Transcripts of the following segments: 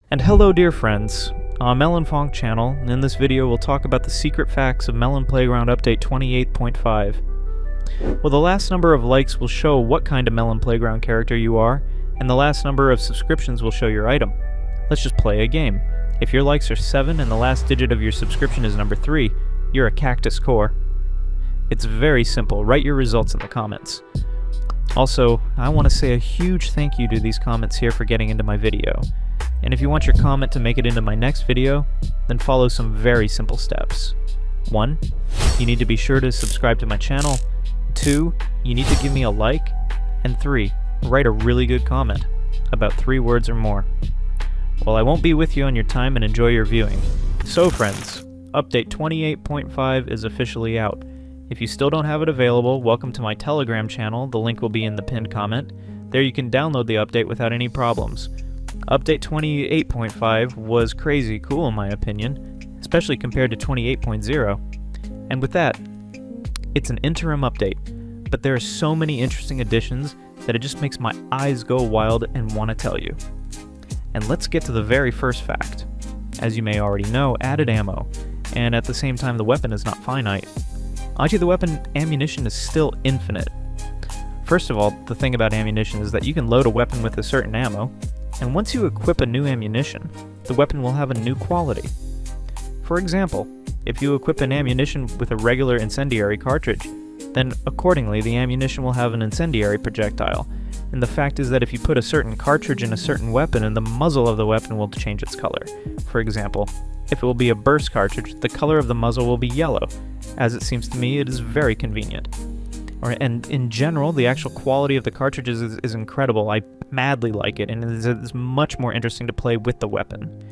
And hello dear friends, on Melonfonk channel, and in this video we'll talk about the secret facts of Melon Playground Update 28.5. Well, the last number of likes will show what kind of Melon Playground character you are, and the last number of subscriptions will show your item. Let's just play a game. If your likes are 7 and the last digit of your subscription is number 3, you're a cactus core. It's very simple, write your results in the comments. Also, I want to say a huge thank you to these comments here for getting into my video. And if you want your comment to make it into my next video, then follow some very simple steps. 1. You need to be sure to subscribe to my channel. 2. You need to give me a like. And 3. Write a really good comment, about 3 words or more. Well, I won't be with you on your time and enjoy your viewing. So friends, Update 28.5 is officially out. If you still don't have it available, welcome to my Telegram channel, the link will be in the pinned comment. There you can download the update without any problems. Update 28.5 was crazy cool in my opinion, especially compared to 28.0. And with that, it's an interim update, but there are so many interesting additions that it just makes my eyes go wild and want to tell you. And let's get to the very first fact. As you may already know, added ammo, and at the same time the weapon is not finite. Actually, the weapon ammunition is still infinite. First of all, the thing about ammunition is that you can load a weapon with a certain ammo, and once you equip a new ammunition, the weapon will have a new quality. For example, if you equip an ammunition with a regular incendiary cartridge, then accordingly the ammunition will have an incendiary projectile. And the fact is that if you put a certain cartridge in a certain weapon, and the muzzle of the weapon will change its color. For example, if it will be a burst cartridge, the color of the muzzle will be yellow. As it seems to me, it is very convenient. And in general, the actual quality of the cartridges is incredible. I madly like it, and it is much more interesting to play with the weapon.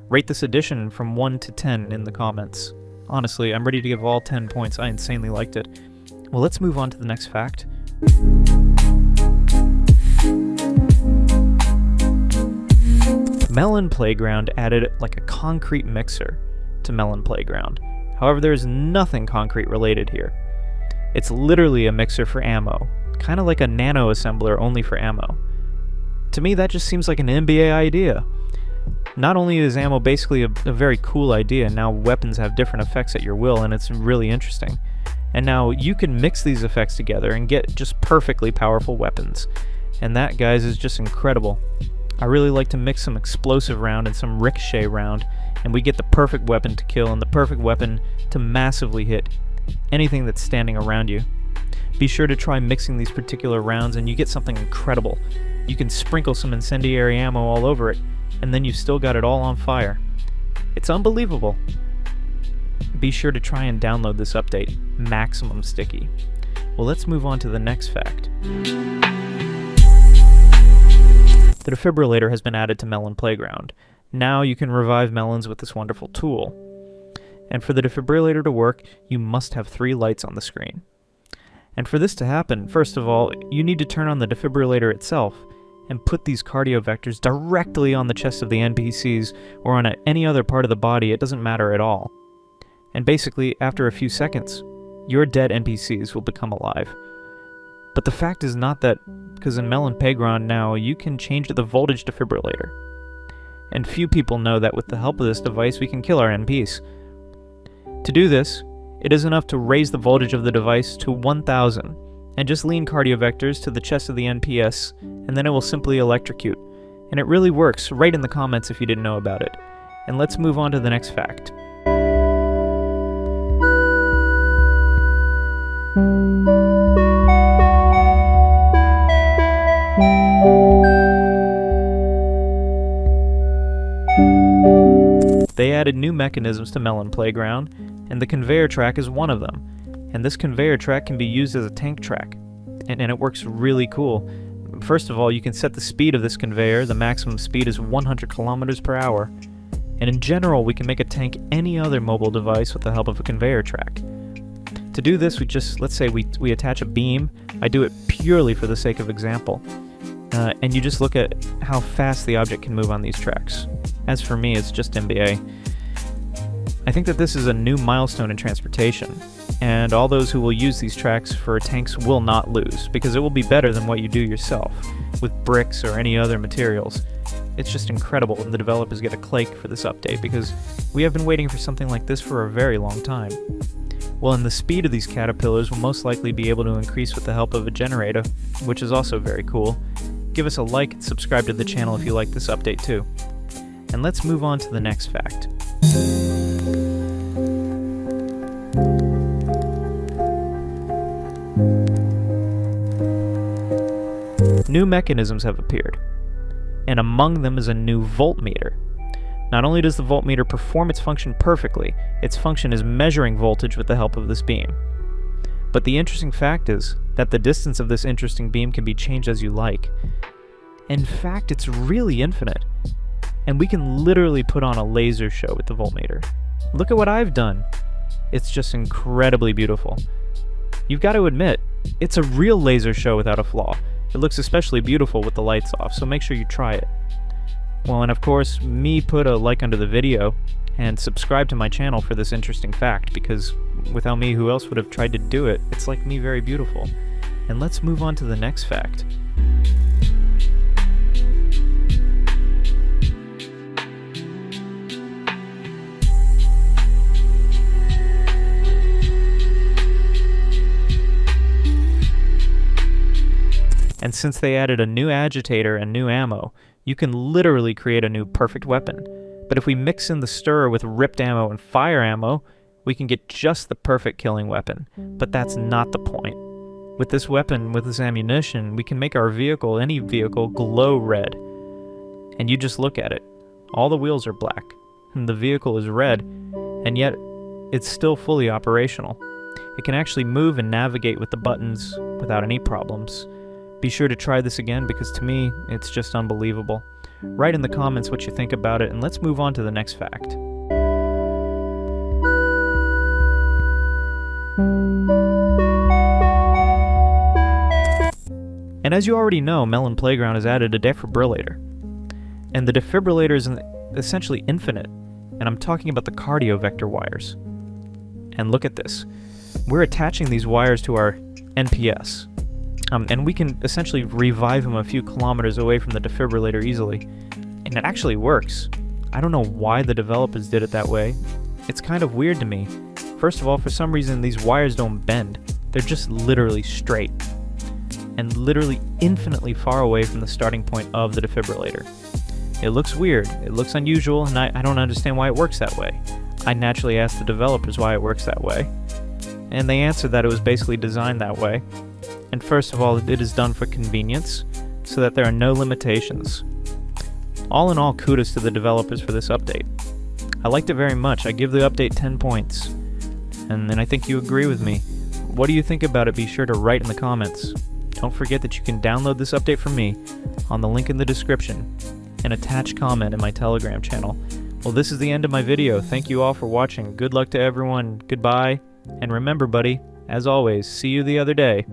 Rate this edition from 1 to 10 in the comments. Honestly, I'm ready to give all 10 points. I insanely liked it. Well, let's move on to the next fact. Melon Playground added like a concrete mixer to Melon Playground. However, there is nothing concrete related here. It's literally a mixer for ammo, kind of like a nano assembler only for ammo. To me, that just seems like an NBA idea. Not only is ammo basically a very cool idea, now weapons have different effects at your will, and it's really interesting. And now you can mix these effects together and get just perfectly powerful weapons. And that, guys, is just incredible. I really like to mix some explosive round and some ricochet round, and we get the perfect weapon to kill and the perfect weapon to massively hit anything that's standing around you. Be sure to try mixing these particular rounds and you get something incredible. You can sprinkle some incendiary ammo all over it, and then you've still got it all on fire. It's unbelievable. Be sure to try and download this update, Maximum Sticky. Well, let's move on to the next fact. The Defibrillator has been added to Melon Playground. Now you can revive melons with this wonderful tool. And for the defibrillator to work, you must have 3 lights on the screen. And for this to happen, first of all, you need to turn on the defibrillator itself and put these cardio vectors directly on the chest of the NPCs or on any other part of the body. It doesn't matter at all. And basically, after a few seconds, your dead NPCs will become alive. But the fact is not that, because in Melon Playground now, you can change the voltage defibrillator. And few people know that with the help of this device, we can kill our NPCs. To do this, it is enough to raise the voltage of the device to 1000, and just lean cardiovectors to the chest of the NPS, and then it will simply electrocute. And it really works. Write in the comments if you didn't know about it. And let's move on to the next fact. They added new mechanisms to Melon Playground, and the conveyor track is one of them. And this conveyor track can be used as a tank track, and it works really cool. First of all, you can set the speed of this conveyor. The maximum speed is 100 kilometers per hour. And in general, we can make a tank any other mobile device with the help of a conveyor track. To do this, let's say we attach a beam. I do it purely for the sake of example. And you just look at how fast the object can move on these tracks. As for me, it's just NBA. I think that this is a new milestone in transportation, and all those who will use these tracks for tanks will not lose, because it will be better than what you do yourself, with bricks or any other materials. it's just incredible when the developers get a clake for this update, because we have been waiting for something like this for a very long time. Well, and the speed of these caterpillars will most likely be able to increase with the help of a generator, which is also very cool. Give us a like and subscribe to the channel if you like this update too. And let's move on to the next fact. New mechanisms have appeared, and among them is a new voltmeter. Not only does the voltmeter perform its function perfectly, its function is measuring voltage with the help of this beam. But the interesting fact is that the distance of this interesting beam can be changed as you like. In fact, it's really infinite, and we can literally put on a laser show with the voltmeter. Look at what I've done. It's just incredibly beautiful. You've got to admit, it's a real laser show without a flaw. It looks especially beautiful with the lights off, so make sure you try it. Well, and of course, put a like under the video, and subscribe to my channel for this interesting fact, because without me, who else would have tried to do it? It's like me very beautiful. And let's move on to the next fact. And since they added a new agitator and new ammo, you can literally create a new perfect weapon. But if we mix in the stirrer with ripped ammo and fire ammo, we can get just the perfect killing weapon. But that's not the point. With this weapon, with this ammunition, we can make our vehicle, any vehicle, glow red. And you just look at it. All the wheels are black, and the vehicle is red, and yet it's still fully operational. It can actually move and navigate with the buttons without any problems. Be sure to try this again, because to me, it's just unbelievable. Write in the comments what you think about it, and let's move on to the next fact. And as you already know, Melon Playground has added a defibrillator. And the defibrillator is essentially infinite, and I'm talking about the cardio vector wires. And look at this. We're attaching these wires to our NPS. And we can essentially revive him a few kilometers away from the defibrillator easily. And it actually works. I don't know why the developers did it that way. It's kind of weird to me. First of all, for some reason these wires don't bend. They're just literally straight. And literally infinitely far away from the starting point of the defibrillator. It looks weird, it looks unusual, and I don't understand why it works that way. I naturally asked the developers why it works that way. And they answered that it was basically designed that way. And first of all, it is done for convenience, so that there are no limitations. All in all, kudos to the developers for this update. I liked it very much. I give the update 10 points. And I think you agree with me. What do you think about it? Be sure to write in the comments. Don't forget that you can download this update from me on the link in the description, and attach comment in my Telegram channel. Well, this is the end of my video. Thank you all for watching. Good luck to everyone. Goodbye. And remember, buddy, as always, see you the other day.